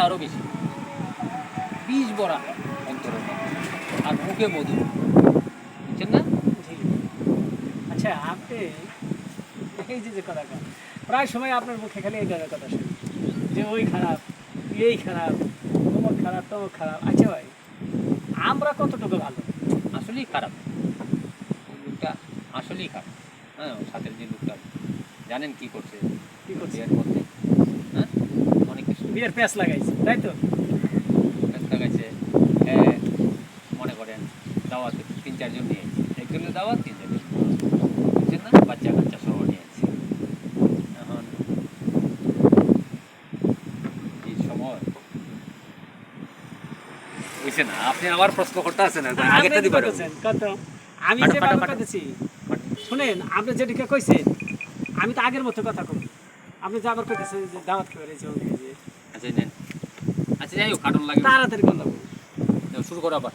আরো বেশি, বিষ ভরা অন্তরের মধ্যে, আর মুখে মধু, বুঝছেন না? জি। আচ্ছা আপনি এই যে কথাটা প্রায় সময় আপনার মুখে খালি এই ধরনের কথা শুনি যে ওই খারাপ, এই খারাপ, অমুক খারাপ, তমুক খারাপ। আচ্ছা ভাই, আমরা কতটুকু ভালো? আসলেই খারাপ, ওই লোকটা আসলেই খারাপ। হ্যাঁ, ওর সাথে যে লোকটা জানেন কি করছে কি করছে? বিয়ের মধ্যে, হ্যাঁ, অনেক কিছু বিয়ের প্যাঁচ লাগাইছে, তাই তো? দেখা গেছে। মনে করেন দাওয়াত 3-4 জন নিয়ে এসেছে, একজনের দাওয়াত 3-4 জন, বুঝছেন না, বাচ্চা কাচ্চা সহ নিয়ে এসেছে। এখন এই সময় বুঝছে না, আপনি আবার প্রশ্ন করতে আছেন, আগেটা আপনি দিবার কইতেছেন, কত? আমি খাটো, যে খাটো, ভালো খাটো। কইতেছি, শুনেন আপনি যেদিকে কইছেন আমি তো আগের মতো কথা কই। আপনি যে আবার কইতেছেন যে দাওয়াত করেছে ওকে যে আচ্ছা নেন, আচ্ছা যাই হোক, কাটন লাগে, তাড়াতাড়ি করলাম। শুরু করো আবার।